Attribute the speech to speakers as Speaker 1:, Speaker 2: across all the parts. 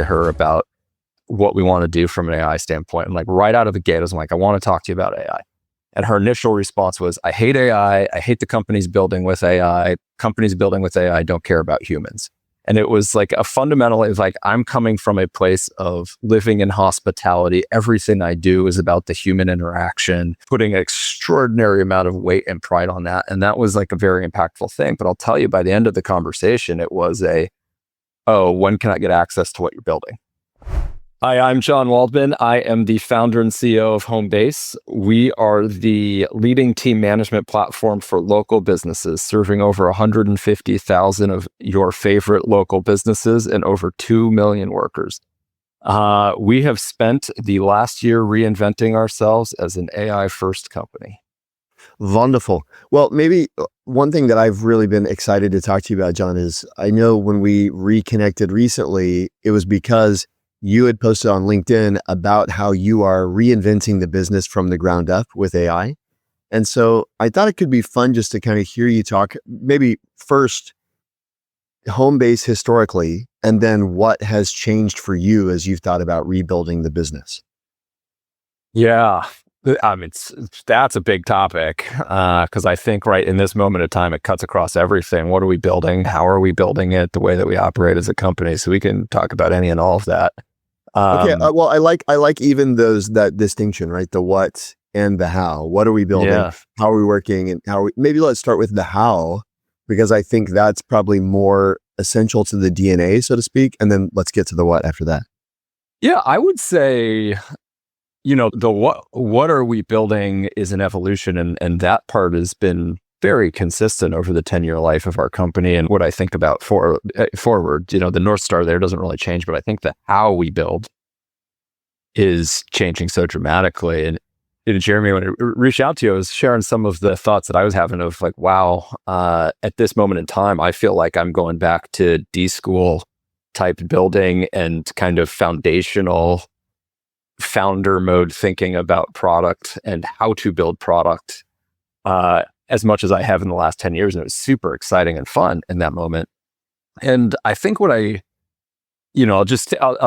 Speaker 1: to her about what we want to do from an AI standpoint. And like right out of the gate, I was like, I want to talk to you about AI. And her initial response was, I hate AI. I hate the companies building with AI. Companies building with AI don't care about humans. And it was like a fundamental, it was like, I'm coming from a place of living in hospitality. Everything I do is about the human interaction, putting an extraordinary amount of weight and pride on that. And that was like a very impactful thing. But I'll tell you, by the end of the conversation, it was when can I get access to what you're building? Hi, I'm John Waldmann. I am the founder and CEO of Homebase. We are the leading team management platform for local businesses, serving over 150,000 of your favorite local businesses and over 2 million workers. We have spent the last year reinventing ourselves as an AI-first company.
Speaker 2: Wonderful. Well, maybe one thing that I've really been excited to talk to you about, John, is I know when we reconnected recently, it was because you had posted on LinkedIn about how you are reinventing the business from the ground up with AI. And so I thought it could be fun just to kind of hear you talk, maybe first Homebase historically, and then what has changed for you as you've thought about rebuilding the business.
Speaker 1: Yeah, I mean, that's a big topic because I think right in this moment of time, it cuts across everything. What are we building? How are we building it? The way that we operate as a company. So we can talk about any and all of that.
Speaker 2: Okay. Well, I like even that distinction, right? The what and the how. What are we building?
Speaker 1: Yeah.
Speaker 2: How are we working? And maybe let's start with the how, because I think that's probably more essential to the DNA, so to speak. And then let's get to the what after that.
Speaker 1: Yeah, I would say, the what are we building is an evolution, and that part has been very consistent over the 10-year life of our company. And what I think about forward, the North Star there doesn't really change, but I think the how we build is changing so dramatically. And Jeremy, when I reached out to you, I was sharing some of the thoughts that I was having of like, wow, at this moment in time, I feel like I'm going back to D-school type building and kind of foundational founder mode thinking about product and how to build product as much as I have in the last 10 years. And it was super exciting and fun in that moment. And I think what I'll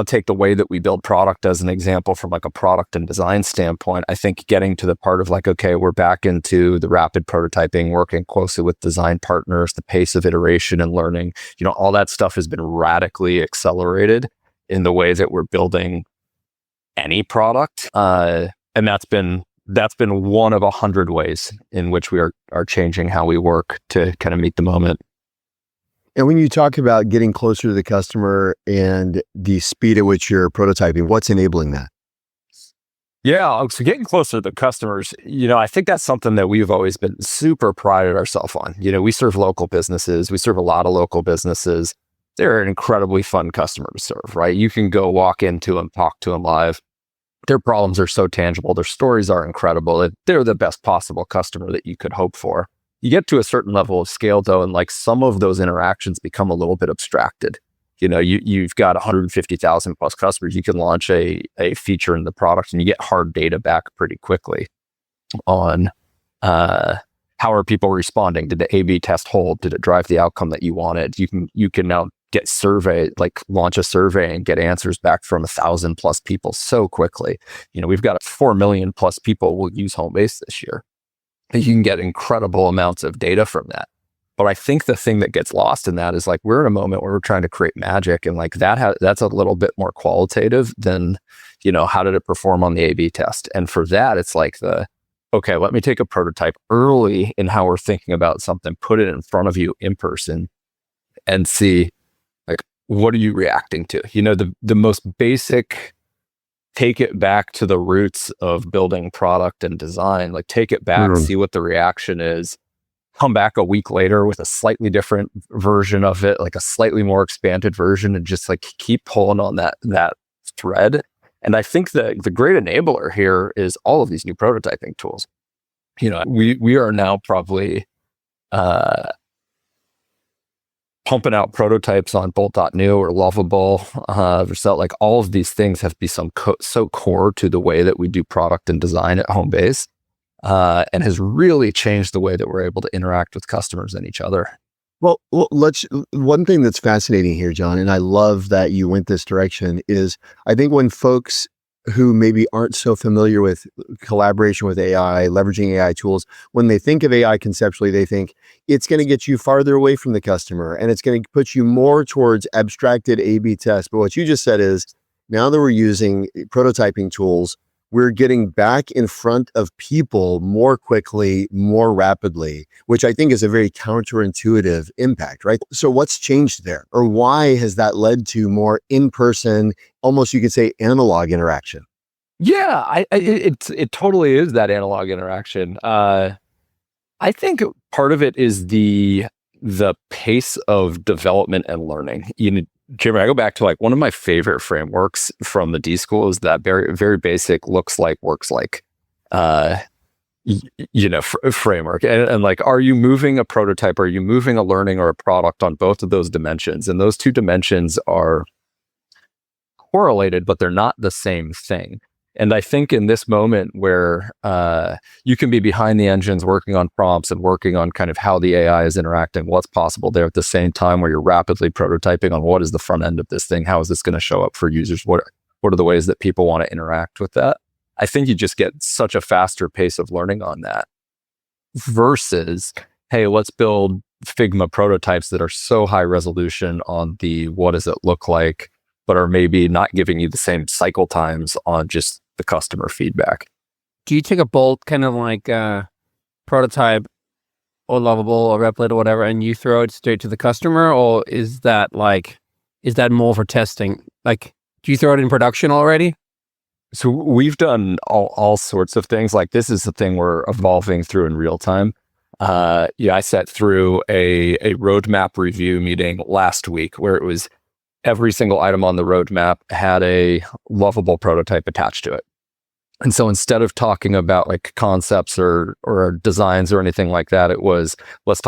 Speaker 1: take the way that we build product as an example from like a product and design standpoint. I think getting to the part of like, okay, we're back into the rapid prototyping, working closely with design partners, the pace of iteration and learning, all that stuff has been radically accelerated in the way that we're building any product. And that's been one of 100 ways in which we are changing how we work to kind of meet the moment.
Speaker 2: And when you talk about getting closer to the customer and the speed at which you're prototyping, what's enabling that?
Speaker 1: Yeah, so getting closer to the customers, I think that's something that we've always been super prided ourselves on. We serve local businesses. We serve a lot of local businesses. They're an incredibly fun customer to serve, right? You can go walk into them, talk to them live. Their problems are so tangible. Their stories are incredible. They're the best possible customer that you could hope for. You get to a certain level of scale though, and like some of those interactions become a little bit abstracted. You've got 150,000 plus customers. You can launch a feature in the product and you get hard data back pretty quickly on how are people responding? Did the A/B test hold? Did it drive the outcome that you wanted? You can now launch a survey and get answers back from 1,000 plus people so quickly. We've got 4 million plus people will use Homebase this year. You can get incredible amounts of data from that. But I think the thing that gets lost in that is like, we're in a moment where we're trying to create magic, and like that's a little bit more qualitative than, how did it perform on the A/B test? And for that, it's like okay, let me take a prototype early in how we're thinking about something, put it in front of you in person and see, what are you reacting to? The most basic, take it back to the roots of building product and design, like take it back, see what the reaction is, come back a week later with a slightly different version of it, like a slightly more expanded version, and just like keep pulling on that thread. And I think the great enabler here is all of these new prototyping tools. We are now probably pumping out prototypes on Bolt.new or Lovable. Like all of these things have become so core to the way that we do product and design at Homebase, and has really changed the way that we're able to interact with customers and each other.
Speaker 2: One thing that's fascinating here, John, and I love that you went this direction, is I think when folks who maybe aren't so familiar with collaboration with AI, leveraging AI tools, when they think of AI conceptually, they think it's going to get you farther away from the customer and it's going to put you more towards abstracted A/B tests. But what you just said is, now that we're using prototyping tools, we're getting back in front of people more quickly, more rapidly, which I think is a very counterintuitive impact, right? So what's changed there? Or why has that led to more in-person, almost you could say analog interaction?
Speaker 1: Yeah, it totally is that analog interaction. I think part of it is the pace of development and learning. Jimmy, I go back to like one of my favorite frameworks from the D school is that very, very basic looks like, works like, framework. And like, are you moving a prototype? Are you moving a learning or a product on both of those dimensions? And those two dimensions are correlated, but they're not the same thing. And I think in this moment where you can be behind the engines working on prompts and working on kind of how the AI is interacting, what's possible there at the same time where you're rapidly prototyping on what is the front end of this thing, how is this going to show up for users, what are the ways that people want to interact with that? I think you just get such a faster pace of learning on that versus, hey, let's build Figma prototypes that are so high resolution on the what does it look like, but are maybe not giving you the same cycle times on just the customer feedback.
Speaker 3: Do you take a bold kind of like prototype or lovable or Replit or whatever, and you throw it straight to the customer, or is that more for testing? Like, do you throw it in production already?
Speaker 1: So we've done all sorts of things. Like this is the thing we're evolving through in real time. I sat through a roadmap review meeting last week where it was every single item on the roadmap had a lovable prototype attached to it. And so instead of talking about like concepts or designs or anything like that, it was, let's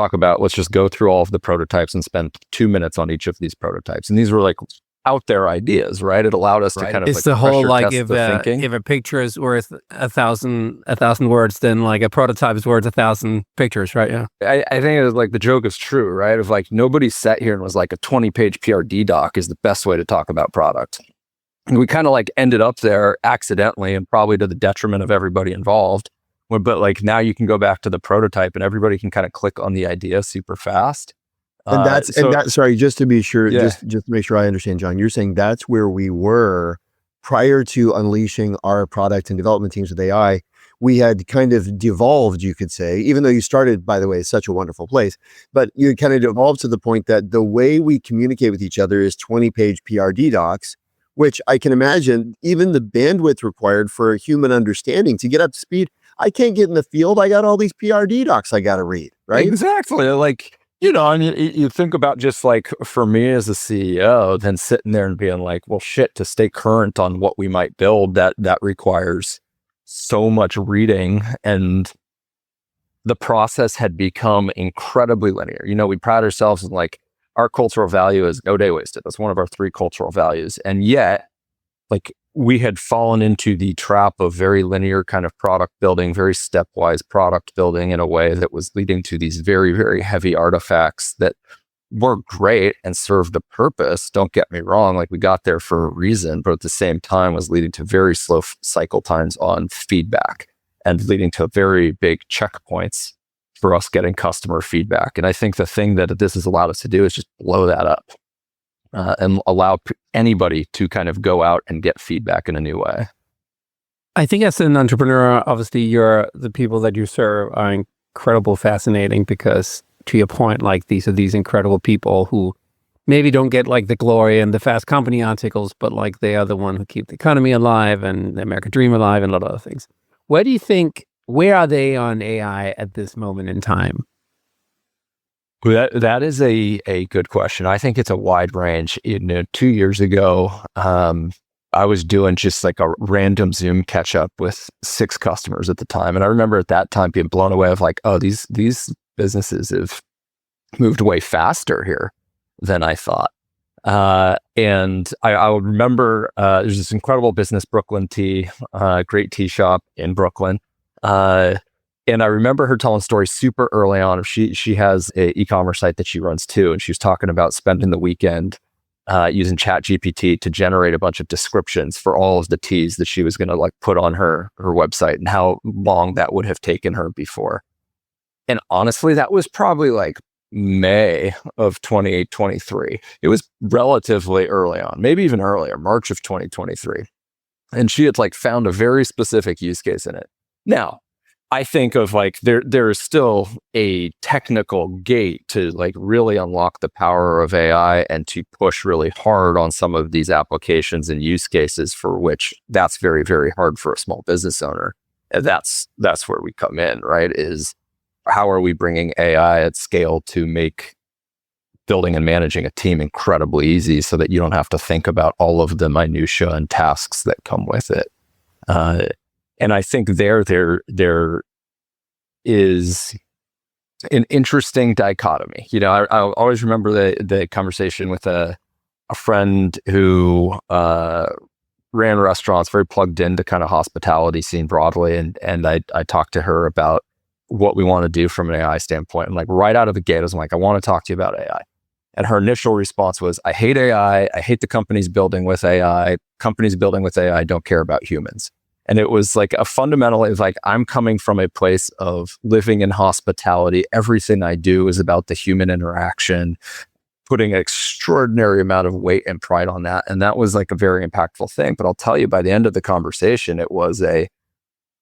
Speaker 1: just go through all of the prototypes and spend 2 minutes on each of these prototypes. And these were like out there ideas, right? It allowed us to kind of
Speaker 3: it's
Speaker 1: like
Speaker 3: the whole like
Speaker 1: if
Speaker 3: a picture is worth 1,000 words, then like a prototype is worth 1,000 pictures, right? Yeah.
Speaker 1: I think it was like the joke is true, right? Of like nobody sat here and was like a 20-page PRD doc is the best way to talk about product. And we kind of like ended up there accidentally and probably to the detriment of everybody involved. But like now you can go back to the prototype and everybody can kind of click on the idea super fast.
Speaker 2: Sorry, just to be sure,
Speaker 1: Yeah.
Speaker 2: just to make sure I understand, John, you're saying that's where we were prior to unleashing our product and development teams with AI. We had kind of devolved, you could say, even though you started, by the way, such a wonderful place, but you kind of devolved to the point that the way we communicate with each other is 20-page PRD docs, which I can imagine even the bandwidth required for a human understanding to get up to speed. I can't get in the field. I got all these PRD docs I got to read, right?
Speaker 1: Exactly. Like, and you think about just like for me as a CEO, then sitting there and being like, well, shit, to stay current on what we might build, that requires so much reading. And the process had become incredibly linear. We pride ourselves in like our cultural value is no day wasted. That's one of our 3 cultural values. And yet, like we had fallen into the trap of very linear kind of product building, very stepwise product building in a way that was leading to these very, very heavy artifacts that were great and served a purpose. Don't get me wrong. Like we got there for a reason, but at the same time was leading to very slow cycle times on feedback and leading to very big checkpoints for us getting customer feedback. And I think the thing that this has allowed us to do is just blow that up. And allow anybody to kind of go out and get feedback in a new way.
Speaker 3: I think as an entrepreneur, obviously the people that you serve are incredible, fascinating, because to your point, like these are these incredible people who maybe don't get like the glory and the Fast Company articles, but like they are the one who keep the economy alive and the American dream alive and a lot of other things. Where are they on AI at this moment in time?
Speaker 1: That is a good question. I think it's a wide range. 2 years ago, I was doing just like a random Zoom catch up with 6 customers at the time. And I remember at that time being blown away of like, oh, these businesses have moved way faster here than I thought. And I would remember there's this incredible business, Brooklyn Tea, great tea shop in Brooklyn. And I remember her telling a story super early on. She has an e-commerce site that she runs too, and she was talking about spending the weekend using ChatGPT to generate a bunch of descriptions for all of the T's that she was going to like put on her website, and how long that would have taken her before. And honestly, that was probably like May of 2023. It was relatively early on, maybe even earlier, March of 2023. And she had like found a very specific use case in it. Now, I think of like there is still a technical gate to like really unlock the power of AI and to push really hard on some of these applications and use cases for which that's very, very hard for a small business owner. And that's where we come in, right? Is how are we bringing AI at scale to make building and managing a team incredibly easy so that you don't have to think about all of the minutia and tasks that come with it. And I think there is an interesting dichotomy. You know, I always remember the conversation with a friend who ran restaurants, very plugged into kind of hospitality scene broadly, and I talked to her about what we want to do from an AI standpoint. And like right out of the gate, I was like, I want to talk to you about AI. And her initial response was, I hate AI. I hate the companies building with AI. Companies building with AI don't care about humans. And it was like a fundamental, it was like, I'm coming from a place of living in hospitality. Everything I do is about the human interaction, putting an extraordinary amount of weight and pride on that. And that was like a very impactful thing. But I'll tell you, by the end of the conversation, it was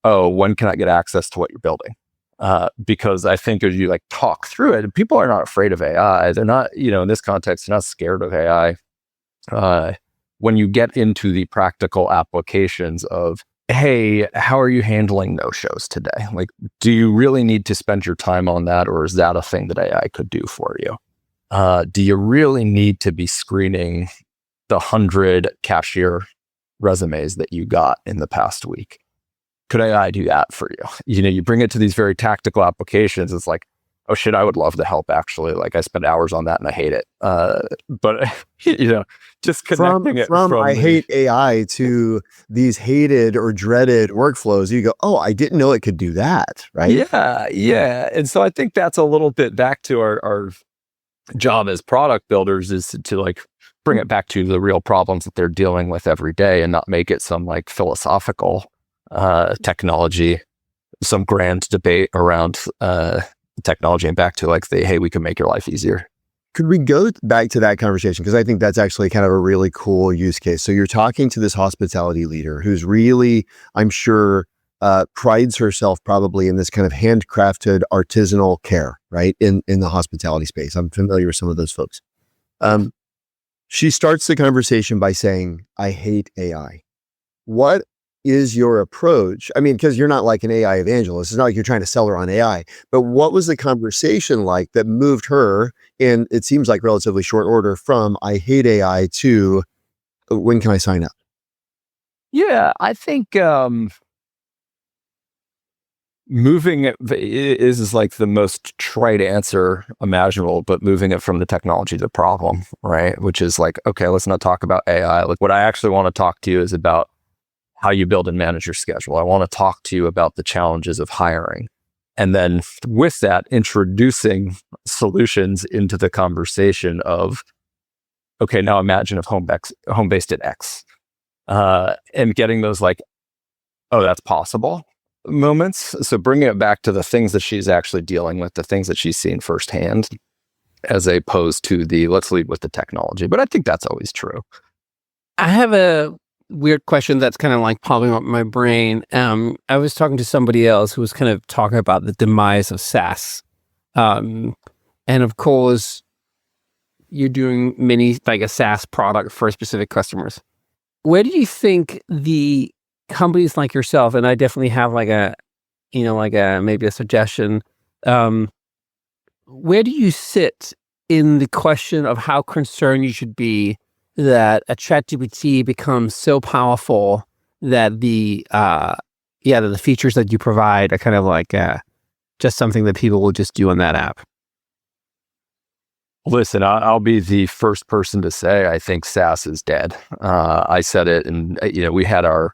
Speaker 1: when can I get access to what you're building? Because I think as you like talk through it, and people are not afraid of AI. They're not, in this context, they're not scared of AI. When you get into the practical applications of, hey, how are you handling no-shows today? Like, do you really need to spend your time on that? Or is that a thing that AI could do for you? Do you really need to be screening the 100 cashier resumes that you got in the past week? Could AI do that for you? You bring it to these very tactical applications. It's like, oh shit, I would love to help actually. Like I spend hours on that and I hate it. But just connecting from
Speaker 2: I hate AI to these hated or dreaded workflows, you go, oh, I didn't know it could do that, right?
Speaker 1: Yeah. And so I think that's a little bit back to our job as product builders, is to like bring it back to the real problems that they're dealing with every day and not make it some like philosophical technology, some grand debate around technology, and back to like hey, we can make your life easier.
Speaker 2: Could we go back to that conversation? Because I think that's actually kind of a really cool use case. So you're talking to this hospitality leader who's really, I'm sure, prides herself probably in this kind of handcrafted artisanal care, right? In the hospitality space. I'm familiar with some of those folks. She starts the conversation by saying, I hate AI. What is your approach? I mean, because you're not like an AI evangelist. It's not like you're trying to sell her on AI, but what was the conversation like that moved her in, it seems like relatively short order, from I hate AI to when can I sign up?
Speaker 1: Yeah, I think moving it is like the most trite answer imaginable, but moving it from the technology to the problem, right? Which is like, okay, let's not talk about AI. Like what I actually want to talk to you is about how you build and manage your schedule. I want to talk to you about the challenges of hiring. And then with that, introducing solutions into the conversation of, okay, now imagine if Homebase did X. And getting those like, oh, that's possible moments. So bringing it back to the things that she's actually dealing with, the things that she's seen firsthand, as opposed to the let's lead with the technology. But I think that's always true.
Speaker 3: I have a weird question that's kind of like popping up in my brain. I was talking to somebody else who was kind of talking about the demise of SaaS. And of course, you're doing like a SaaS product for specific customers. Where do you think the companies like yourself, and I definitely have like maybe a suggestion, where do you sit in the question of how concerned you should be that a ChatGPT becomes so powerful that the features that you provide are kind of like just something that people will just do on that app?
Speaker 1: Listen, I'll be the first person to say I think SaaS is dead. I said it, and we had our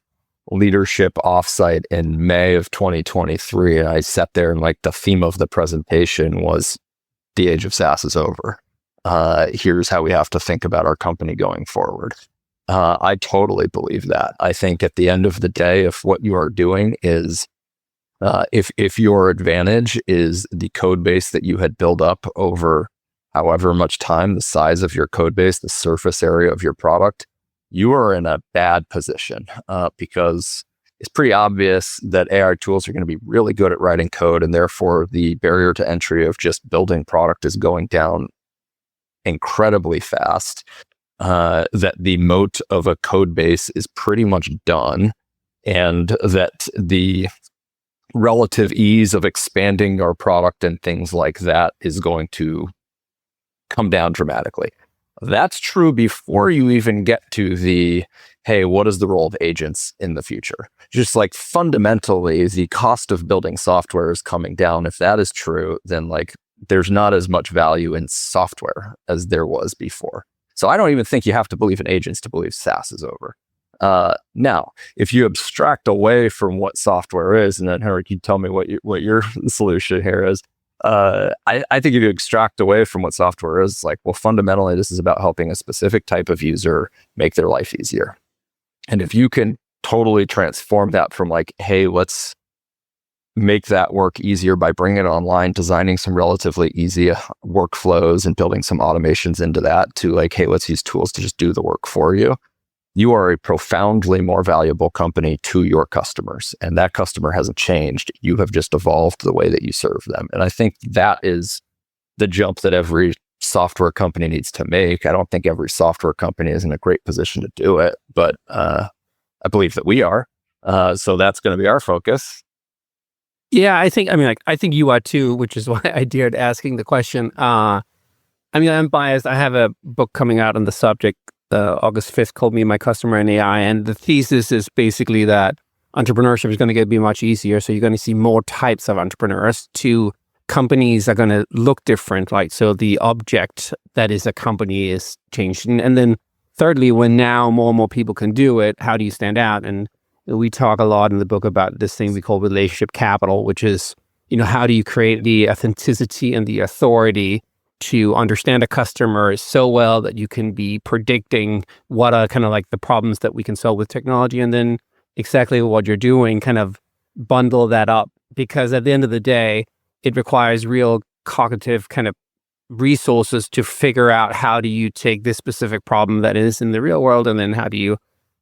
Speaker 1: leadership offsite in May of 2023. And I sat there and like the theme of the presentation was the age of SaaS is over. Here's how we have to think about our company going forward. I totally believe that. I think at the end of the day, if what you are doing is, if your advantage is the code base that you had built up over however much time, the size of your code base, the surface area of your product, you are in a bad position because it's pretty obvious that AI tools are going to be really good at writing code, and therefore the barrier to entry of just building product is going down incredibly fast. That the moat of a code base is pretty much done, and that the relative ease of expanding our product and things like that is going to come down dramatically. That's true before you even get to the, hey, what is the role of agents in the future? Just like fundamentally, the cost of building software is coming down. If that is true, then like there's not as much value in software as there was before. So I don't even think you have to believe in agents to believe SaaS is over. Now, if you abstract away from what software is, and then Henrik, you tell me what your solution here is. I think if you extract away from what software is, like, well, fundamentally, this is about helping a specific type of user make their life easier. And if you can totally transform that from like, hey, let's make that work easier by bringing it online, designing some relatively easy workflows and building some automations into that, to like, hey, let's use tools to just do the work for you. You are a profoundly more valuable company to your customers, and that customer hasn't changed. You have just evolved the way that you serve them. And I think that is the jump that every software company needs to make. I don't think every software company is in a great position to do it, but I believe that we are. So that's going to be our focus.
Speaker 3: Yeah, I think you are too, which is why I dared asking the question. I'm biased. I have a book coming out on the subject, August 5th, called Me, My Customer and AI. And the thesis is basically that entrepreneurship is going to be much easier. So you're going to see more types of entrepreneurs. Companies are going to look different, right? So the object that is a company is changed. And then thirdly, when now more and more people can do it, how do you stand out? And we talk a lot in the book about this thing we call relationship capital, which is, how do you create the authenticity and the authority to understand a customer so well that you can be predicting what are kind of like the problems that we can solve with technology, and then exactly what you're doing, kind of bundle that up. Because at the end of the day, it requires real cognitive kind of resources to figure out how do you take this specific problem that is in the real world, and then how do you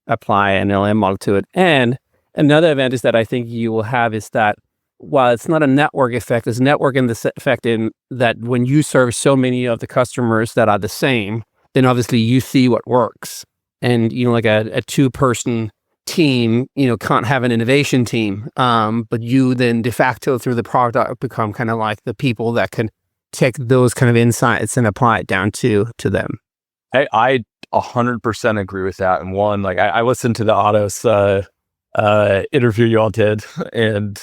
Speaker 3: apply an LM model to it. And another advantage that I think you will have is that while it's not a network effect, it's a network in the effect in that when you serve so many of the customers that are the same, then obviously you see what works. And, like a two-person team, can't have an innovation team. But you then de facto through the product become kind of like the people that can take those kind of insights and apply it down to them.
Speaker 1: I 100% agree with that. And one, like I listened to the Atos interview you all did, and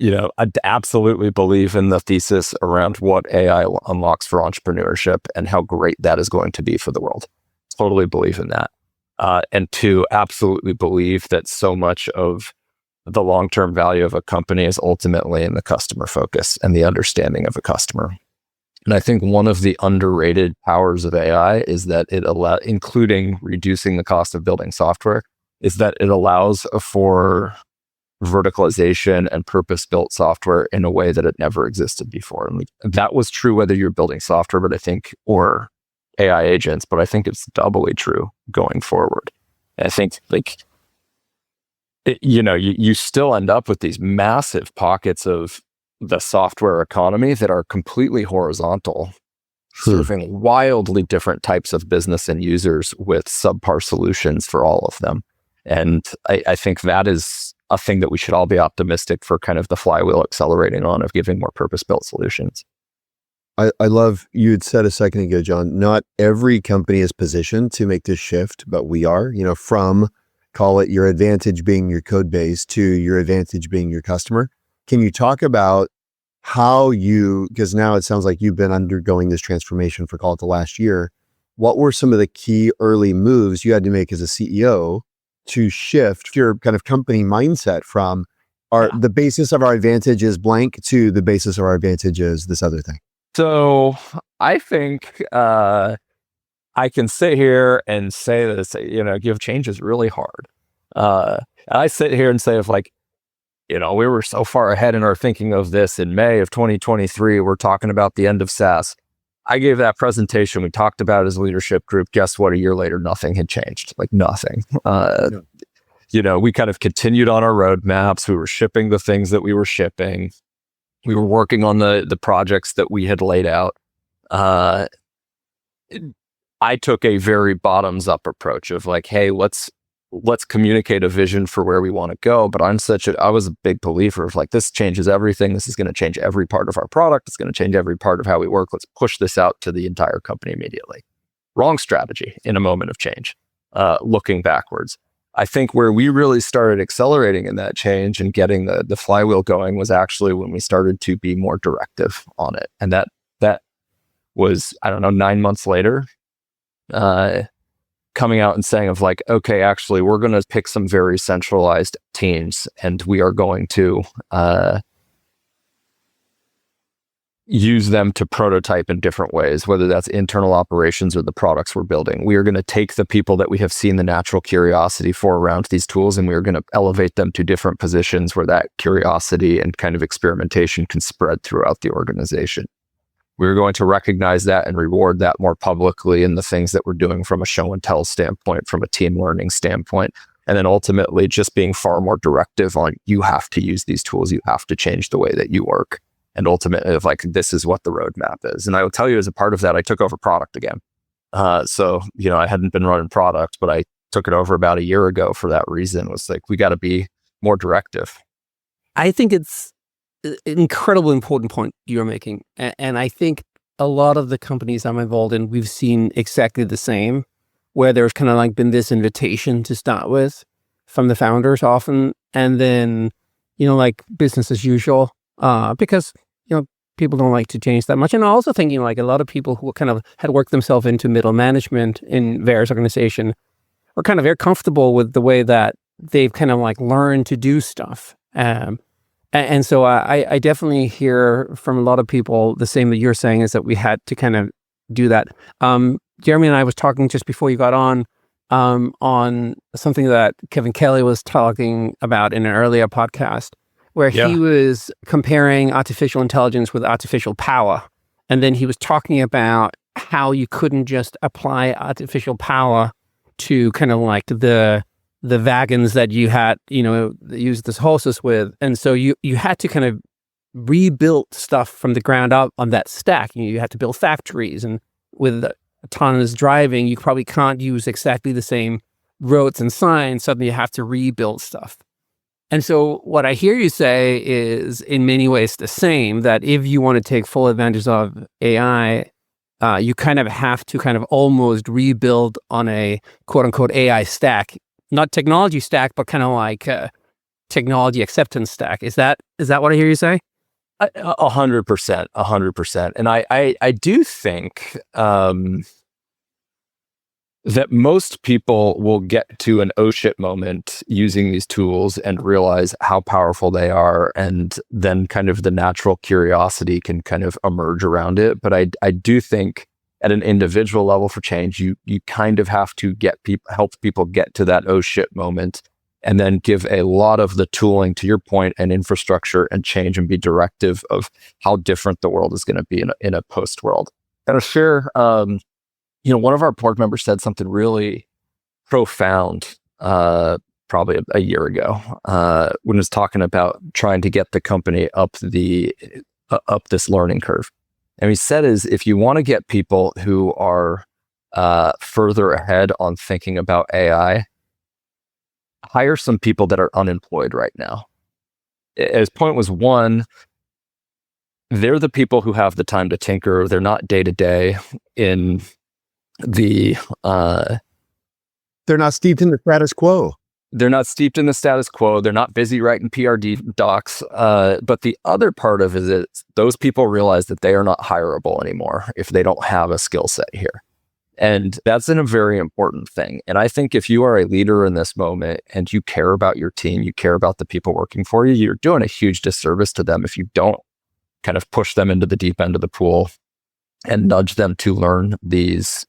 Speaker 1: I absolutely believe in the thesis around what AI unlocks for entrepreneurship and how great that is going to be for the world. Totally believe in that. And two, absolutely believe that so much of the long-term value of a company is ultimately in the customer focus and the understanding of a customer. And I think one of the underrated powers of AI is that it allows, including reducing the cost of building software, is that it allows for verticalization and purpose-built software in a way that it never existed before. And that was true whether you're building software, or AI agents, but I think it's doubly true going forward. And I think you still end up with these massive pockets of the software economy that are completely horizontal, serving wildly different types of business and users with subpar solutions for all of them. And I think that is a thing that we should all be optimistic for, kind of the flywheel accelerating on of giving more purpose-built solutions.
Speaker 2: I love, you had said a second ago, John, not every company is positioned to make this shift, but we are, from, call it your advantage being your code base to your advantage being your customer. Can you talk about how because now it sounds like you've been undergoing this transformation for, call it, the last year. What were some of the key early moves you had to make as a CEO to shift your kind of company mindset from the basis of our advantage is blank to the basis of our advantage is this other thing?
Speaker 1: So I think I can sit here and say this, give change is really hard. I sit here and say if like, we were so far ahead in our thinking of this in May of 2023, we're talking about the end of SaaS. I gave that presentation. We talked about it as a leadership group. Guess what? A year later, nothing had changed. Like nothing. We kind of continued on our roadmaps. We were shipping the things that we were shipping. We were working on the projects that we had laid out. I took a very bottoms up approach of like, hey, let's communicate a vision for where we want to go. But I was a big believer of like, this changes everything. This is going to change every part of our product. It's going to change every part of how we work. Let's push this out to the entire company immediately. Wrong strategy in a moment of change, looking backwards. I think where we really started accelerating in that change and getting the flywheel going was actually when we started to be more directive on it. And that was, 9 months later, coming out and saying of like, okay, actually, we're going to pick some very centralized teams and we are going to use them to prototype in different ways, whether that's internal operations or the products we're building. We are going to take the people that we have seen the natural curiosity for around these tools, and we are going to elevate them to different positions where that curiosity and kind of experimentation can spread throughout the organization. We're going to recognize that and reward that more publicly in the things that we're doing from a show and tell standpoint, from a team learning standpoint, and then ultimately just being far more directive on you have to use these tools, you have to change the way that you work. And ultimately, of like, this is what the roadmap is. And I will tell you, as a part of that, I took over product again. So I hadn't been running product, but I took it over about a year ago for that reason. It was like, we got to be more directive.
Speaker 3: I think it's an incredibly important point you're making. And I think a lot of the companies I'm involved in, we've seen exactly the same, where there's kind of like been this invitation to start with from the founders often. And then, like business as usual, because people don't like to change that much. And also thinking like a lot of people who kind of had worked themselves into middle management in various organizations were kind of very comfortable with the way that they've kind of like learned to do stuff. And so I definitely hear from a lot of people the same that you're saying, is that we had to kind of do that. Jeremy and I was talking just before you got on something that Kevin Kelly was talking about in an earlier podcast, where he was comparing artificial intelligence with artificial power. And then he was talking about how you couldn't just apply artificial power to kind of like the wagons that you had, used this horses with. And so you had to kind of rebuild stuff from the ground up on that stack. You had to build factories, and with autonomous driving, you probably can't use exactly the same roads and signs. Suddenly you have to rebuild stuff. And so what I hear you say is in many ways the same, that if you want to take full advantage of AI, you kind of have to kind of almost rebuild on a quote unquote AI stack, not technology stack, but kind of like technology acceptance stack. Is that what I hear you say?
Speaker 1: 100%. And I do think that most people will get to an oh shit moment using these tools and realize how powerful they are, and then kind of the natural curiosity can kind of emerge around it. But I do think at an individual level for change, you kind of have to help people get to that oh shit moment, and then give a lot of the tooling, to your point, and infrastructure and change, and be directive of how different the world is going to be in a post world. And I'll share, one of our board members said something really profound, probably a year ago, when he was talking about trying to get the company up this learning curve. And he said is, if you want to get people who are further ahead on thinking about AI, hire some people that are unemployed right now. His point was, one, they're the people who have the time to tinker. They're not day to day in the
Speaker 2: they're not steeped in the status quo.
Speaker 1: They're not not busy writing PRD docs. But the other part of it is those people realize that they are not hireable anymore if they don't have a skill set here. And that's a very important thing. And I think if you are a leader in this moment and you care about your team, you care about the people working for you, you're doing a huge disservice to them if you don't kind of push them into the deep end of the pool and nudge them to learn these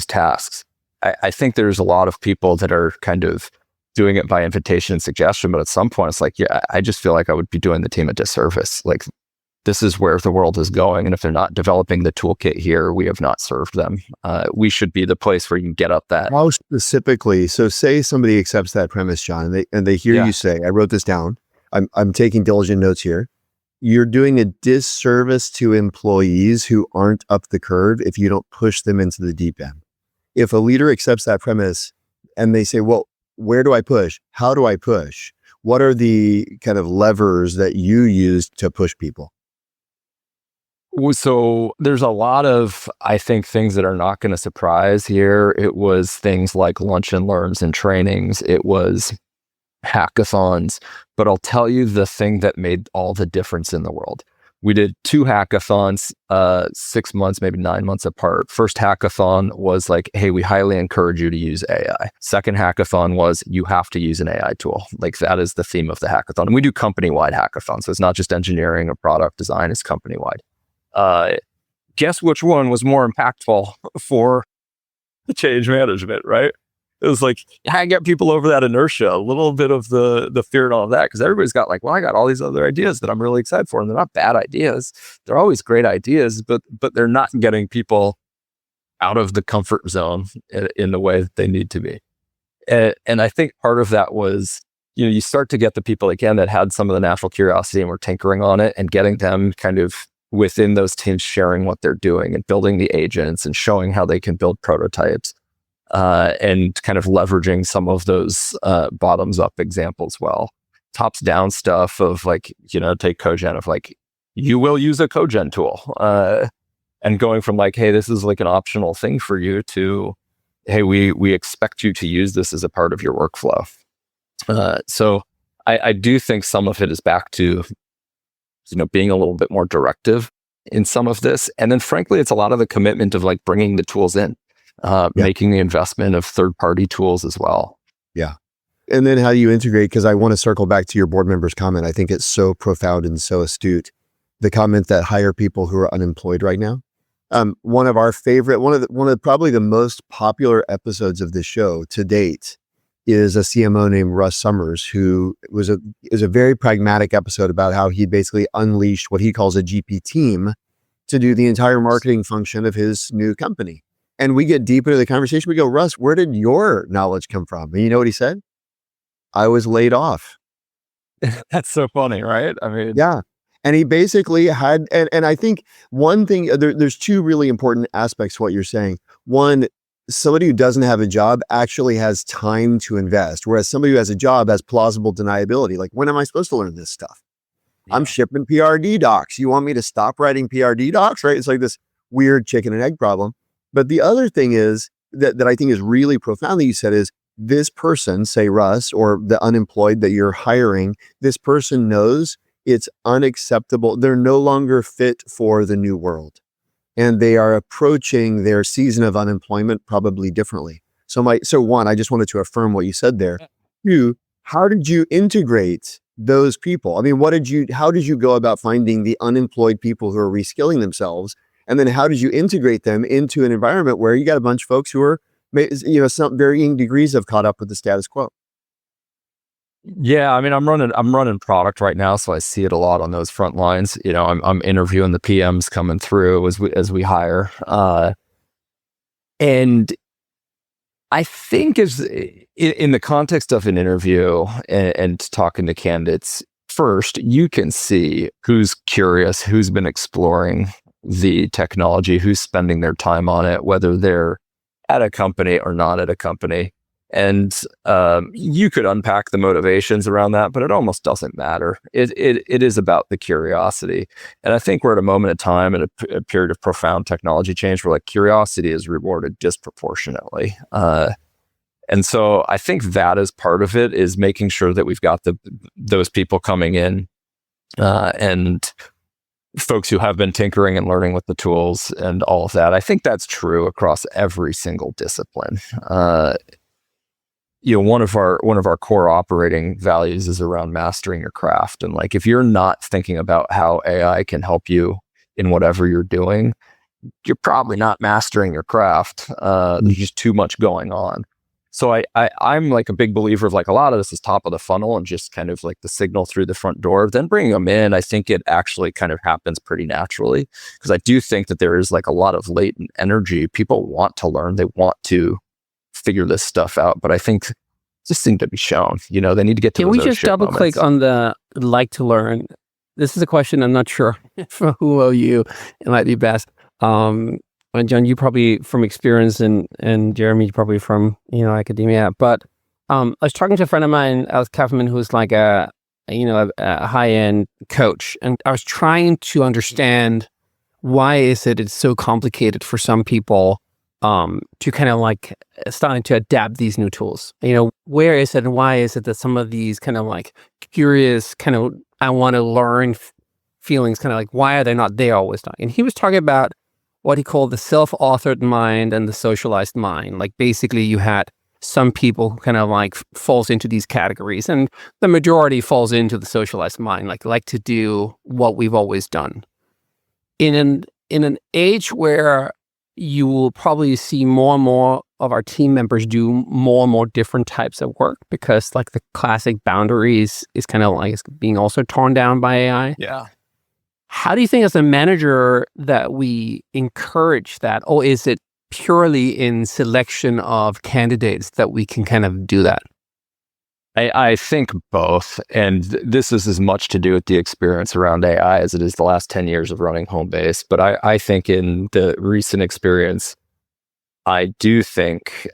Speaker 1: tasks. I think there's a lot of people that are kind of doing it by invitation and suggestion, but at some point it's like, yeah, I just feel like I would be doing the team a disservice. Like, this is where the world is going. And if they're not developing the toolkit here, we have not served them. We should be the place where you can get up that.
Speaker 2: How specifically? So say somebody accepts that premise, John, and they hear you say, I wrote this down. I'm taking diligent notes here. You're doing a disservice to employees who aren't up the curve if you don't push them into the deep end. If a leader accepts that premise and they say, well, where do I push? How do I push? What are the kind of levers that you use to push people?
Speaker 1: So there's a lot of, I think, things that are not going to surprise here. It was things like lunch and learns and trainings. It was hackathons. But I'll tell you the thing that made all the difference in the world. We did 2 hackathons, 6 months, maybe 9 months apart. First hackathon was like, hey, we highly encourage you to use AI. Second hackathon was, you have to use an AI tool. Like, that is the theme of the hackathon. And we do company-wide hackathons. So it's not just engineering or product design, it's company-wide. Guess which one was more impactful for the change management, right? It was like, I get people over that inertia, a little bit of the fear and all of that, because everybody's got like, well, I got all these other ideas that I'm really excited for, and they're not bad ideas. They're always great ideas, but they're not getting people out of the comfort zone in the way that they need to be. And I think part of that was, you start to get the people again that had some of the natural curiosity and were tinkering on it, and getting them kind of within those teams sharing what they're doing and building the agents and showing how they can build prototypes, and kind of leveraging some of those bottoms up examples well. Tops down stuff of like, take Cogen of like, you will use a Cogen tool, and going from like, hey, this is like an optional thing for you to, hey, we expect you to use this as a part of your workflow. So I do think some of it is back to being a little bit more directive in some of this. And then frankly, it's a lot of the commitment of like bringing the tools in, making the investment of third-party tools as well.
Speaker 2: Yeah. And then how do you integrate? Because I want to circle back to your board member's comment. I think it's so profound and so astute. The comment that hire people who are unemployed right now. One of our favorite, one of probably the most popular episodes of this show to date is a CMO named Russ Summers, who is a very pragmatic episode about how he basically unleashed what he calls a GP team to do the entire marketing function of his new company. And we get deep into the conversation. We go, Russ, where did your knowledge come from? And you know what he said? I was laid off.
Speaker 1: That's so funny, right? I mean,
Speaker 2: yeah. And he basically had, and I think one thing, there's 2 really important aspects to what you're saying. One, somebody who doesn't have a job actually has time to invest, whereas somebody who has a job has plausible deniability. Like, when am I supposed to learn this stuff? Yeah. I'm shipping PRD docs. You want me to stop writing PRD docs, right? It's like this weird chicken and egg problem. But the other thing is that I think is really profound that you said is, this person, say Russ, or the unemployed that you're hiring, this person knows it's unacceptable. They're no longer fit for the new world. And they are approaching their season of unemployment probably differently. So one, I just wanted to affirm what you said there. 2, how did you integrate those people? I mean, how did you go about finding the unemployed people who are reskilling themselves? And then how did you integrate them into an environment where you got a bunch of folks who are, some varying degrees of caught up with the status quo?
Speaker 1: Yeah, I mean, I'm running product right now, so I see it a lot on those front lines. I'm interviewing the PMs coming through as we hire, and I think in the context of an interview and talking to candidates, first you can see who's curious, who's been exploring the technology, who's spending their time on it, whether they're at a company or not at a company. And you could unpack the motivations around that, but it almost doesn't matter. It is about the curiosity. And I think we're at a moment of time in a period of profound technology change where like curiosity is rewarded disproportionately. And so I think that is part of it, is making sure that we've got those people coming in and folks who have been tinkering and learning with the tools and all of that. I think that's true across every single discipline. One of our core operating values is around mastering your craft. And like, if you're not thinking about how AI can help you in whatever you're doing, you're probably not mastering your craft. There's just too much going on. So I'm like a big believer of like a lot of this is top of the funnel and just kind of like the signal through the front door. Then bringing them in, I think it actually kind of happens pretty naturally, because I do think that there is like a lot of latent energy. People want to learn, they want to figure this stuff out, but I think just need to be shown. They need to get to.
Speaker 3: Can we just double click on the like to learn? This is a question I'm not sure for who or you it might be best. And John, you probably from experience, and Jeremy probably from academia. But I was talking to a friend of mine, Alex Kaufman, who's like a high end coach, and I was trying to understand why is it's so complicated for some people to kind of like starting to adapt these new tools. Where is it and why is it that some of these kind of like curious kind of I want to learn feelings kind of like why are they not there always? And he was talking about what he called the self-authored mind and the socialized mind. Like basically you had some people who kind of like falls into these categories, and the majority falls into the socialized mind, like to do what we've always done. In an age where you will probably see more and more of our team members do more and more different types of work, because like the classic boundaries is kind of like being also torn down by AI.
Speaker 1: Yeah.
Speaker 3: How do you think as a manager that we encourage that? Or is it purely in selection of candidates that we can kind of do that?
Speaker 1: I think both. And this is as much to do with the experience around AI as it is the last 10 years of running Homebase. But I think in the recent experience, I do think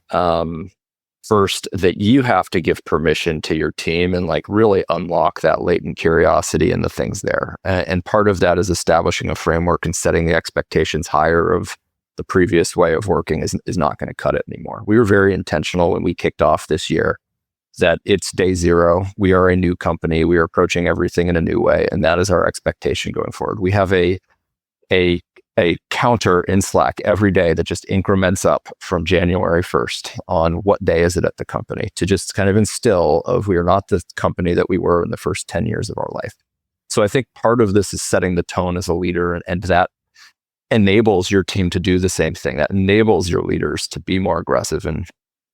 Speaker 1: first that you have to give permission to your team and like really unlock that latent curiosity in the things there. And part of that is establishing a framework and setting the expectations higher of the previous way of working is not going to cut it anymore. We were very intentional when we kicked off this year that it's day zero. We are a new company. We are approaching everything in a new way. And that is our expectation going forward. We have a counter in Slack every day that just increments up from January 1st on what day is it at the company, to just kind of instill of we are not the company that we were in the first 10 years of our life. So I think part of this is setting the tone as a leader, and that enables your team to do the same thing. That enables your leaders to be more aggressive and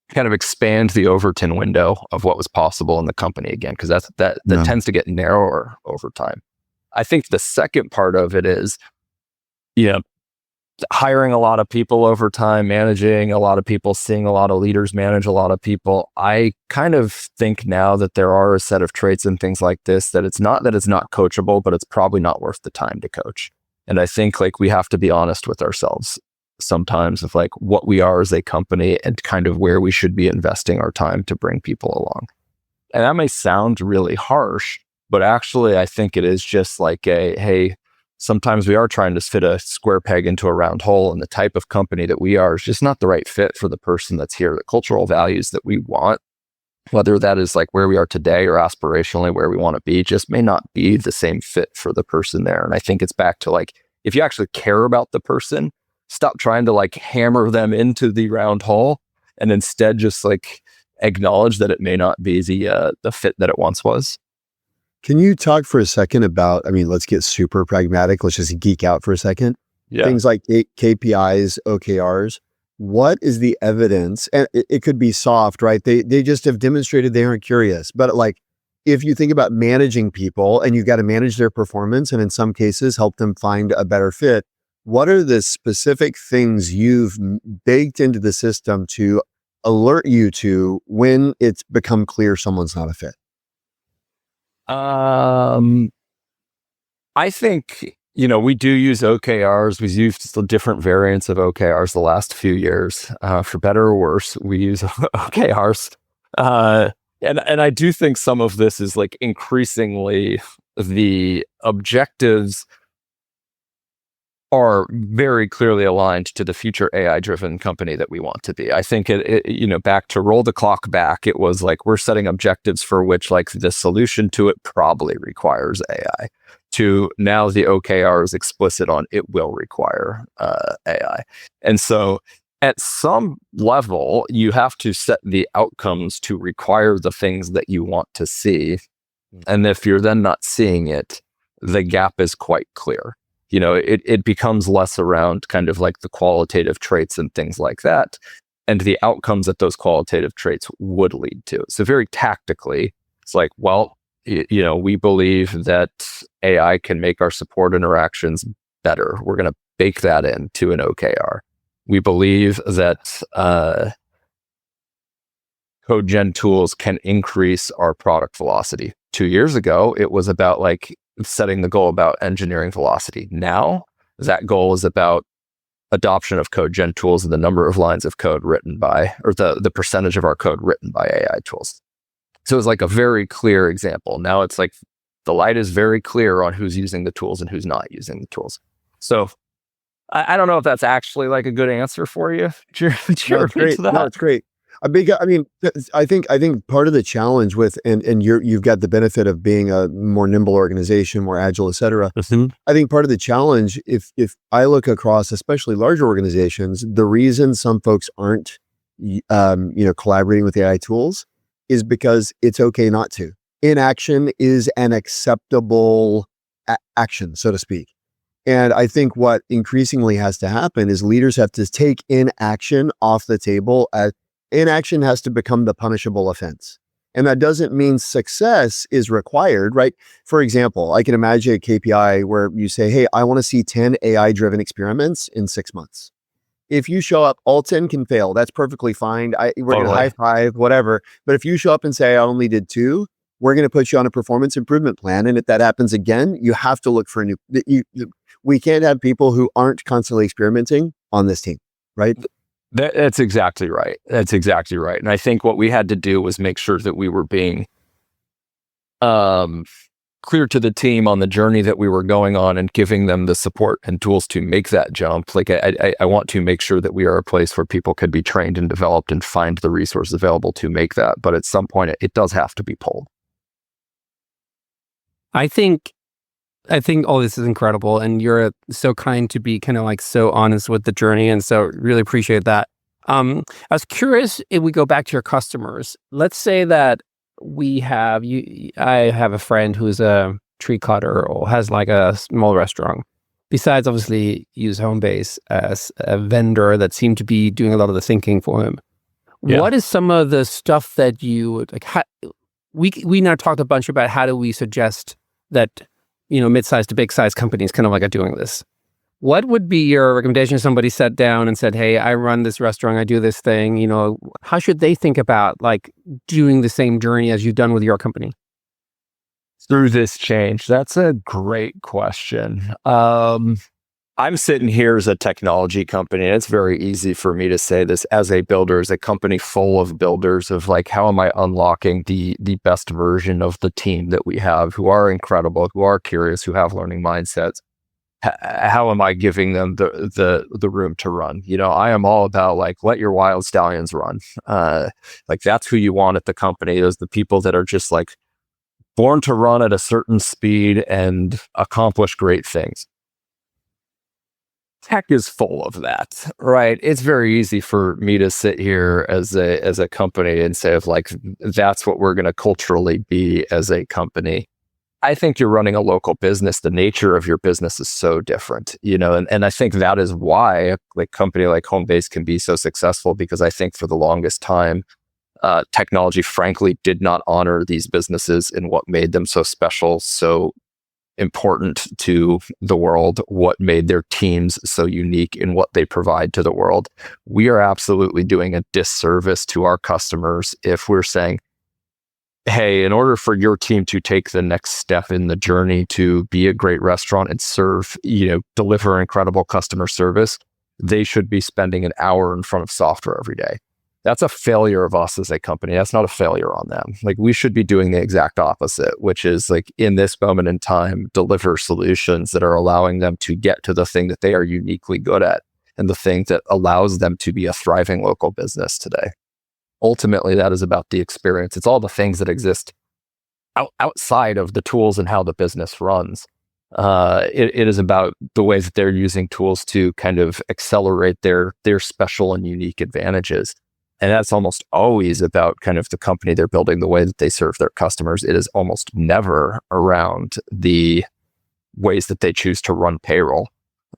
Speaker 1: kind of expand the Overton window of what was possible in the company again, because that tends to get narrower over time. I think the second part of it is, hiring a lot of people over time, managing a lot of people, seeing a lot of leaders manage a lot of people. I kind of think now that there are a set of traits and things like this that it's not coachable, but it's probably not worth the time to coach. And I think like we have to be honest with ourselves sometimes of like what we are as a company and kind of where we should be investing our time to bring people along. And that may sound really harsh, but actually I think it is just like hey, sometimes we are trying to fit a square peg into a round hole, and the type of company that we are is just not the right fit for the person that's here. The cultural values that we want, whether that is like where we are today or aspirationally where we want to be, just may not be the same fit for the person there. And I think it's back to like, if you actually care about the person, stop trying to like hammer them into the round hole, and instead just like acknowledge that it may not be the fit that it once was.
Speaker 2: Can you talk for a second about, let's get super pragmatic. Let's just geek out for a second.
Speaker 1: Yeah.
Speaker 2: Things like KPIs, OKRs. What is the evidence? And it could be soft, right? They just have demonstrated they aren't curious. But like, if you think about managing people and you've got to manage their performance and in some cases help them find a better fit, what are the specific things you've baked into the system to alert you to when it's become clear someone's not a fit?
Speaker 1: I think, we do use OKRs. We've used different variants of OKRs the last few years. For better or worse, we use OKRs. And I do think some of this is like increasingly the objectives are very clearly aligned to the future AI-driven company that we want to be. I think back to roll the clock back, it was like we're setting objectives for which like the solution to it probably requires AI. to now the OKR is explicit on it will require AI. And so at some level, you have to set the outcomes to require the things that you want to see. And if you're then not seeing it, the gap is quite clear. It becomes less around kind of like the qualitative traits and things like that, and the outcomes that those qualitative traits would lead to. So very tactically, it's like, well, we believe that AI can make our support interactions better. We're going to bake that into an OKR. We believe that code gen tools can increase our product velocity. 2 years ago, it was about like setting the goal about engineering velocity. Now, that goal is about adoption of code gen tools and the number of lines of code written by, or the percentage of our code written by AI tools. So it's like a very clear example. Now it's like the light is very clear on who's using the tools and who's not using the tools. So I don't know if that's actually like a good answer for you.
Speaker 2: No, it's great. No, it's great. I think part of the challenge with, and you've got the benefit of being a more nimble organization, more agile, et cetera.
Speaker 1: Mm-hmm.
Speaker 2: I think part of the challenge, if I look across, especially larger organizations, the reason some folks aren't, collaborating with AI tools is because it's okay not to. Inaction is an acceptable action, so to speak. And I think what increasingly has to happen is leaders have to take inaction off the table. Inaction has to become the punishable offense. And that doesn't mean success is required, right? For example, I can imagine a KPI where you say, hey, I want to see 10 AI-driven experiments in 6 months. If you show up, all 10 can fail. That's perfectly fine. We're going to high five, whatever. But if you show up and say, I only did 2, we're going to put you on a performance improvement plan. And if that happens again, you have to look for a new... We can't have people who aren't constantly experimenting on this team, right?
Speaker 1: That's exactly right. And I think what we had to do was make sure that we were being clear to the team on the journey that we were going on and giving them the support and tools to make that jump. Like I want to make sure that we are a place where people could be trained and developed and find the resources available to make that. But at some point, it does have to be pulled.
Speaker 3: I think all this is incredible, and you're so kind to be kind of like so honest with the journey, and so really appreciate that. I was curious if we go back to your customers. Let's say that I have a friend who's a tree cutter or has like a small restaurant. Besides, obviously, use Homebase as a vendor that seemed to be doing a lot of the thinking for him. Yeah. What is some of the stuff that you would like? We now talked a bunch about how do we suggest that mid-sized to big-sized companies kind of like are doing this. What would be your recommendation if somebody sat down and said, hey, I run this restaurant, I do this thing, how should they think about like doing the same journey as you've done with your company?
Speaker 1: Through this change? That's a great question. I'm sitting here as a technology company, and it's very easy for me to say this as a builder, as a company full of builders, of like, how am I unlocking the best version of the team that we have, who are incredible, who are curious, who have learning mindsets? How am I giving them the room to run? I am all about like, let your wild stallions run. Like that's who you want at the company. Those the people that are just like born to run at a certain speed and accomplish great things. Tech is full of that, right? It's very easy for me to sit here as a company and say of like, that's what we're going to culturally be as a company. I think you're running a local business. The nature of your business is so different, and I think that is why a company like Homebase can be so successful, because I think for the longest time, technology frankly did not honor these businesses in what made them so special, so important to the world, what made their teams so unique in what they provide to the world. We are absolutely doing a disservice to our customers if we're saying, hey, in order for your team to take the next step in the journey to be a great restaurant and serve, deliver incredible customer service, they should be spending an hour in front of software every day. That's a failure of us as a company. That's not a failure on them. Like we should be doing the exact opposite, which is like in this moment in time, deliver solutions that are allowing them to get to the thing that they are uniquely good at and the thing that allows them to be a thriving local business today. Ultimately, that is about the experience. It's all the things that exist outside of the tools and how the business runs. It is about the ways that they're using tools to kind of accelerate their special and unique advantages. And that's almost always about kind of the company they're building, the way that they serve their customers. It is almost never around the ways that they choose to run payroll.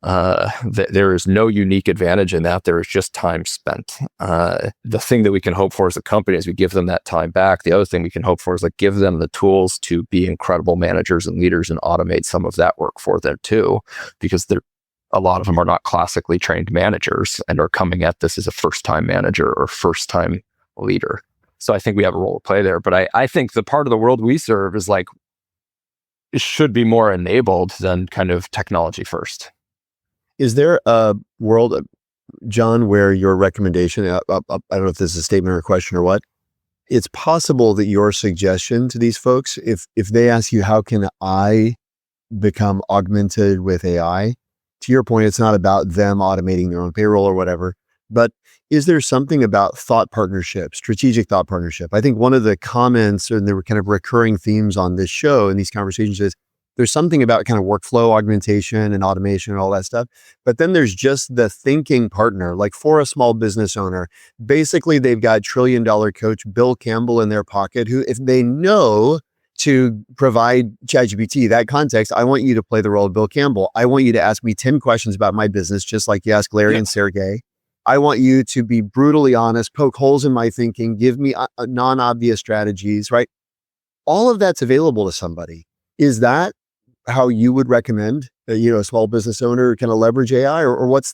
Speaker 1: There is no unique advantage in that. There is just time spent. The thing that we can hope for as a company is we give them that time back. The other thing we can hope for is like give them the tools to be incredible managers and leaders and automate some of that work for them too, because a lot of them are not classically trained managers and are coming at this as a first-time manager or first-time leader. So I think we have a role to play there. But I think the part of the world we serve is like, it should be more enabled than kind of technology first.
Speaker 2: Is there a world, John, where your recommendation, I don't know if this is a statement or a question or what, it's possible that your suggestion to these folks, if they ask you, how can I become augmented with AI? To your point, it's not about them automating their own payroll or whatever, but is there something about thought partnership, strategic thought partnership? I think one of the comments and there were kind of recurring themes on this show and these conversations is there's something about kind of workflow augmentation and automation and all that stuff. But then there's just the thinking partner, like for a small business owner, basically they've got $1 trillion coach Bill Campbell in their pocket, who if they know to provide ChatGPT that context, I want you to play the role of Bill Campbell. I want you to ask me 10 questions about my business, just like you ask Larry and Sergey. I want you to be brutally honest, poke holes in my thinking, give me non-obvious strategies, right? All of that's available to somebody. Is that how you would recommend, a small business owner kind of leverage AI, or what's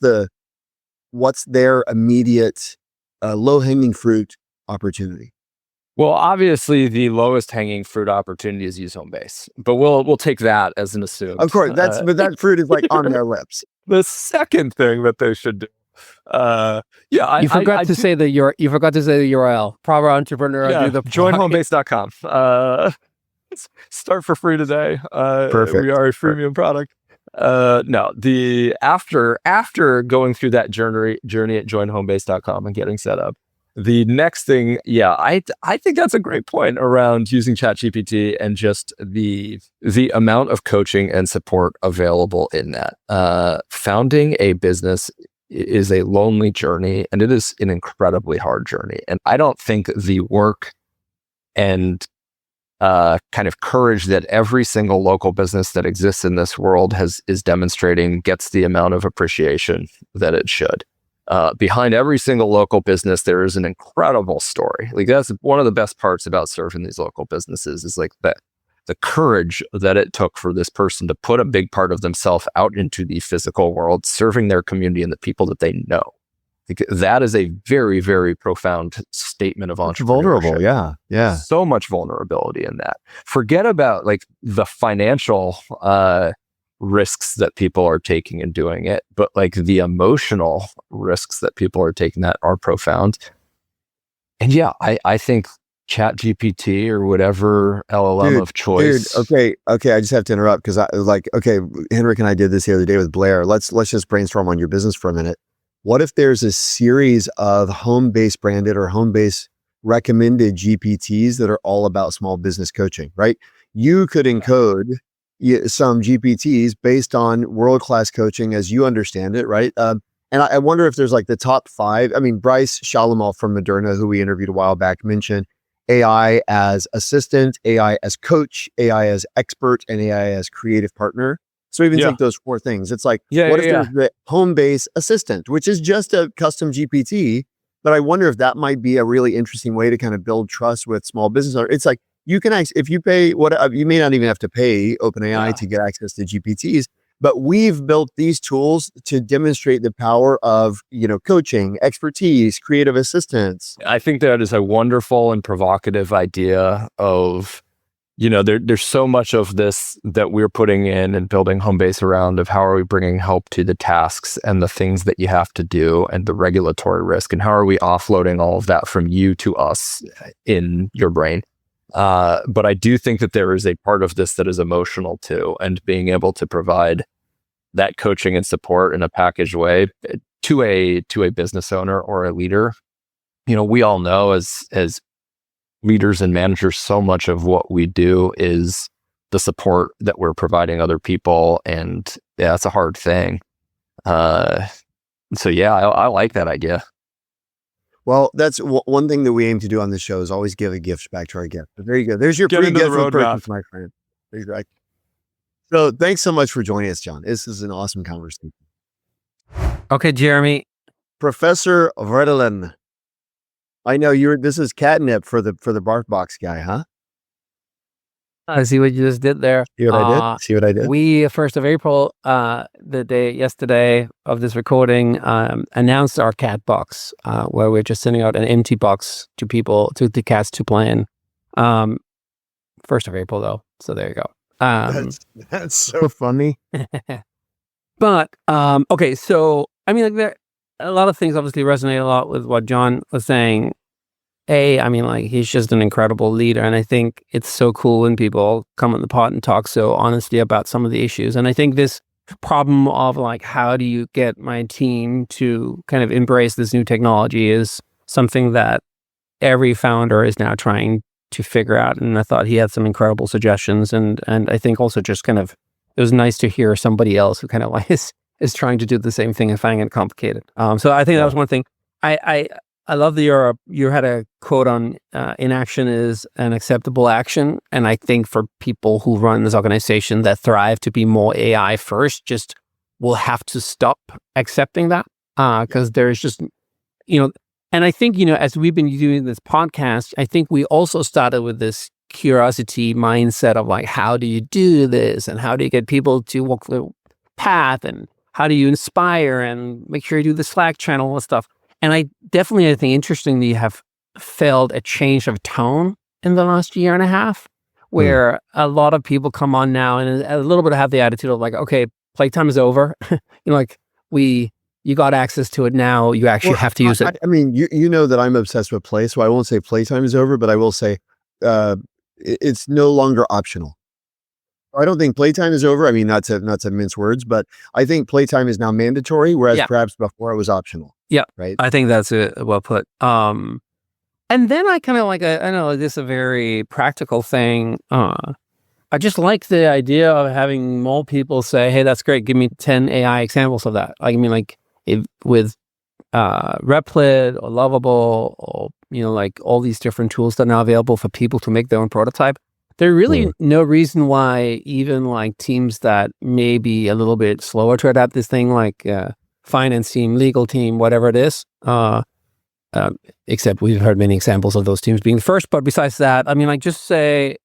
Speaker 2: their immediate low-hanging fruit opportunity?
Speaker 1: Well, obviously, the lowest hanging fruit opportunity is use Homebase, but we'll take that as an assumed.
Speaker 2: Of course, but that fruit is like on their lips.
Speaker 1: The second thing that they should do,
Speaker 3: you forgot to say the URL. Proper entrepreneur.
Speaker 1: Yeah,
Speaker 3: do the
Speaker 1: joinhomebase.com. Start for free today.
Speaker 2: Perfect.
Speaker 1: We are a freemium product. No, after going through that journey at joinhomebase.com and getting set up, the next thing, I think that's a great point around using ChatGPT and just the amount of coaching and support available in that. Founding a business is a lonely journey, and it is an incredibly hard journey. And I don't think the work and kind of courage that every single local business that exists in this world is demonstrating gets the amount of appreciation that it should. Behind every single local business, there is an incredible story. Like that's one of the best parts about serving these local businesses is like the courage that it took for this person to put a big part of themselves out into the physical world, serving their community and the people that they know. Like, that is a very, very profound statement of entrepreneurship.
Speaker 2: Vulnerable, yeah.
Speaker 1: So much vulnerability in that. Forget about like the financial risks that people are taking in doing it, but like the emotional risks that people are taking that are profound. And I think ChatGPT or whatever LLM of choice.
Speaker 2: Okay. I just have to interrupt because Henrik and I did this the other day with Blair. Let's just brainstorm on your business for a minute. What if there's a series of Homebase branded or Homebase recommended GPTs that are all about small business coaching, right? You could encode some GPTs based on world-class coaching as you understand it, right? And I wonder if there's like the top 5. I mean, Bryce Shalomal from Moderna, who we interviewed a while back, mentioned AI as assistant, AI as coach, AI as expert, and AI as creative partner. So even take those 4 things. It's like, what if there's the Homebase assistant, which is just a custom GPT, but I wonder if that might be a really interesting way to kind of build trust with small business owners. It's like, you can if you pay you may not even have to pay OpenAI to get access to GPTs, but we've built these tools to demonstrate the power of, coaching, expertise, creative assistance.
Speaker 1: I think that is a wonderful and provocative idea of, there's so much of this that we're putting in and building Homebase around of how are we bringing help to the tasks and the things that you have to do and the regulatory risk, and how are we offloading all of that from you to us in your brain. But I do think that there is a part of this that is emotional too, and being able to provide that coaching and support in a packaged way to a business owner or a leader. We all know as leaders and managers, so much of what we do is the support that we're providing other people. And yeah, it's a hard thing. So yeah, I like that idea.
Speaker 2: Well, that's one thing that we aim to do on this show is always give a gift back to our guest. But there you go. There's your free gift for purchase, my friend. There you go. So thanks so much for joining us, John. This is an awesome conversation.
Speaker 3: Okay, Jeremy.
Speaker 2: Professor Vredelen. I know this is catnip for the bark box guy, huh?
Speaker 3: I see what you just did there.
Speaker 2: See what I did?
Speaker 3: We, 1st of April, the day yesterday of this recording, announced our cat box, where we're just sending out an empty box to people, to the cats to play in. 1st of April, though. So there you go.
Speaker 2: That's so funny.
Speaker 3: But, okay, so, I mean, like, a lot of things obviously resonate a lot with what John was saying. I mean, like, he's just an incredible leader. And I think it's so cool when people come on the pod and talk so honestly about some of the issues. And I think this problem of, like, how do you get my team to kind of embrace this new technology is something that every founder is now trying to figure out. And I thought he had some incredible suggestions. And I think also just kind of, it was nice to hear somebody else who kind of like is trying to do the same thing and finding it complicated. So I think that was one thing. I love that you had a quote on inaction is an acceptable action. And I think for people who run this organization that thrive to be more AI first, just will have to stop accepting that because there's just, and I think, as we've been doing this podcast, I think we also started with this curiosity mindset of like, how do you do this? And how do you get people to walk the path? And how do you inspire and make sure you do the Slack channel and stuff? And I think interestingly have felt a change of tone in the last year and a half, where a lot of people come on now and a little bit have the attitude of like, okay, playtime is over. You got access to it now. You actually have to use it.
Speaker 2: I mean, you know that I'm obsessed with play, so I won't say playtime is over, but I will say it's no longer optional. I don't think playtime is over. I mean, not to mince words, but I think playtime is now mandatory, whereas perhaps before it was optional.
Speaker 3: Yeah,
Speaker 2: right.
Speaker 3: I think that's well put. And then I kind of like, I know this is a very practical thing. I just like the idea of having more people say, "Hey, that's great. Give me 10 AI examples of that." I mean, like with Replit or Lovable or like all these different tools that are now available for people to make their own prototype. There's really no reason why even like teams that may be a little bit slower to adapt this thing, like finance team, legal team, whatever it is, except we've heard many examples of those teams being the first. But besides that, I mean, like just say,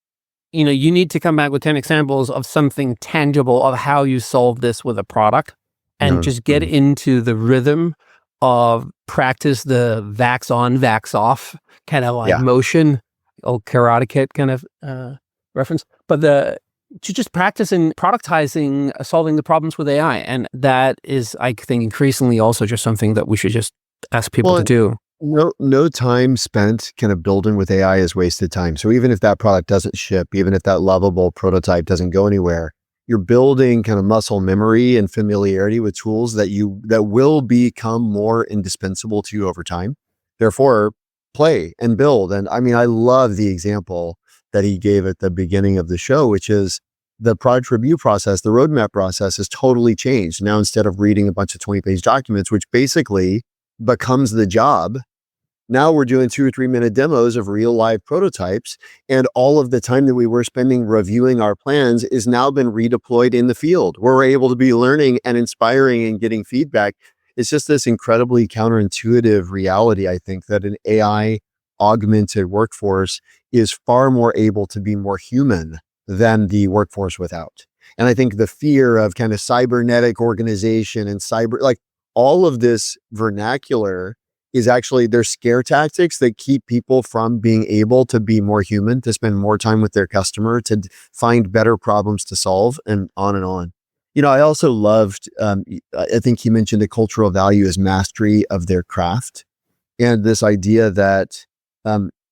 Speaker 3: you need to come back with 10 examples of something tangible of how you solve this with a product and just get into the rhythm of practice the vax on, vax off kind of like motion, old Karate Kid kind of reference, but to just practice in productizing, solving the problems with AI. And that is, I think, increasingly also just something that we should just ask people to do.
Speaker 2: No time spent kind of building with AI is wasted time. So even if that product doesn't ship, even if that lovable prototype doesn't go anywhere, you're building kind of muscle memory and familiarity with tools that will become more indispensable to you over time. Therefore, play and build. And I mean, I love the example that he gave at the beginning of the show, which is the product review process, the roadmap process has totally changed. Now, instead of reading a bunch of 20-page documents, which basically becomes the job, now we're doing 2 or 3 minute demos of real live prototypes. And all of the time that we were spending reviewing our plans is now been redeployed in the field, where we're able to be learning and inspiring and getting feedback. It's just this incredibly counterintuitive reality, I think, that an AI augmented workforce is far more able to be more human than the workforce without. And I think the fear of kind of cybernetic organization and like all of this vernacular is actually, there's scare tactics that keep people from being able to be more human, to spend more time with their customer, to find better problems to solve, and on and on. I also loved, I think he mentioned a cultural value as mastery of their craft. And this idea that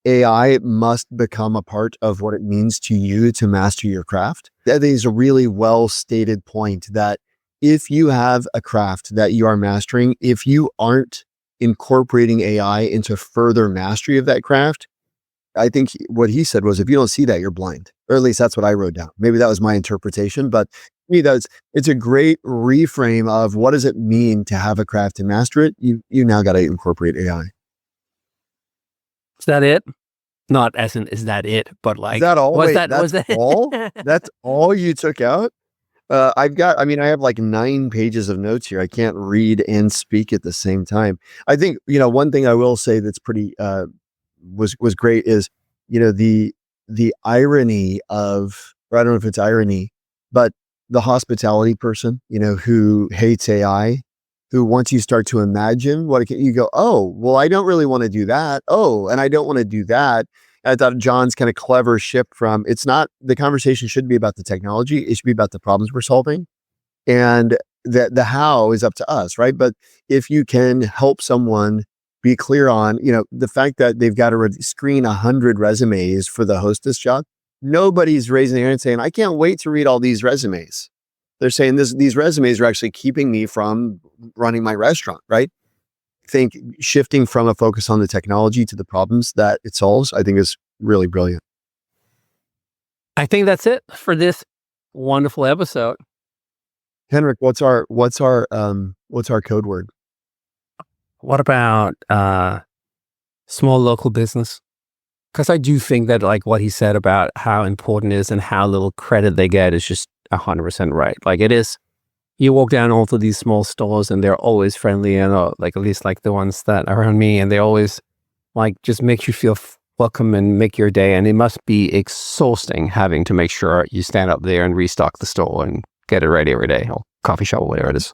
Speaker 2: AI must become a part of what it means to you to master your craft. That is a really well stated point, that if you have a craft that you are mastering, if you aren't incorporating AI into further mastery of that craft, I think what he said was, if you don't see that, you're blind. Or at least that's what I wrote down. Maybe that was my interpretation, but to me, it's a great reframe of what does it mean to have a craft and master it? You now got to incorporate AI.
Speaker 3: Is that it? Not as in, is that it? But like,
Speaker 2: Is that all?
Speaker 3: was
Speaker 2: Wait,
Speaker 3: that
Speaker 2: that's all? That's all you took out? I have like 9 pages of notes here. I can't read and speak at the same time. I think, one thing I will say that's pretty, was great is, the irony of, or I don't know if it's irony, but the hospitality person, who hates AI, who once you start to imagine you go, oh, well, I don't really want to do that. Oh, and I don't want to do that. I thought John's kind of clever shift from, it's not, the conversation shouldn't be about the technology. It should be about the problems we're solving. And the how is up to us, right? But if you can help someone be clear on, the fact that they've got to screen 100 resumes for the hostess job, nobody's raising their hand saying, I can't wait to read all these resumes. They're saying these resumes are actually keeping me from running my restaurant, right? I think shifting from a focus on the technology to the problems that it solves, I think is really brilliant.
Speaker 3: I think that's it for this wonderful episode.
Speaker 2: Henrik, what's our code word?
Speaker 3: What about small local business? Because I do think that like what he said about how important it is and how little credit they get is just 100% right. Like it is, you walk down all of these small stores and they're always friendly and like at least like the ones that are around me, and they always like just make you feel welcome and make your day. And it must be exhausting having to make sure you stand up there and restock the store and get it ready every day, or coffee shop or whatever it is.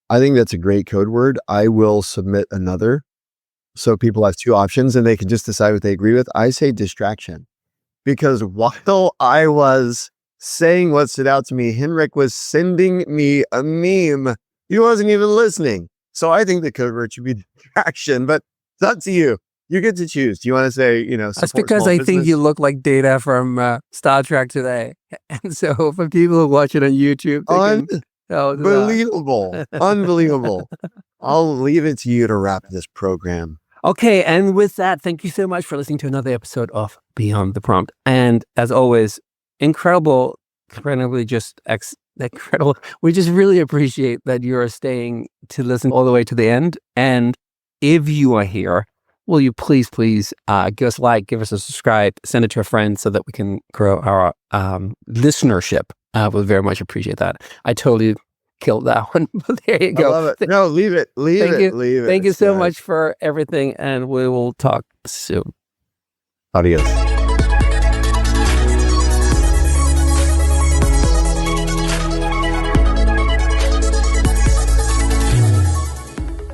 Speaker 2: I think that's a great code word. I will submit another. So people have 2 options and they can just decide what they agree with. I say distraction, because while I was saying what stood out to me, Henrik was sending me a meme. He wasn't even listening. So I think the code word should be distraction, but it's up to you. You get to choose. Do you want to say,
Speaker 3: That's because I think you look like Data from Star Trek today. And so for people who watch it on YouTube,
Speaker 2: unbelievable. Unbelievable. I'll leave it to you to wrap this program.
Speaker 3: Okay. And with that, thank you so much for listening to another episode of Beyond the Prompt. And as always, incredibly just incredible. We just really appreciate that you're staying to listen all the way to the end. And if you are here, will you please give us a like, give us a subscribe, send it to a friend so that we can grow our listenership. We'll very much appreciate that. I totally killed that one, but there you go.
Speaker 2: I love it. No, leave it. Leave it.
Speaker 3: Thank you so much for everything, and we will talk soon.
Speaker 2: Adios.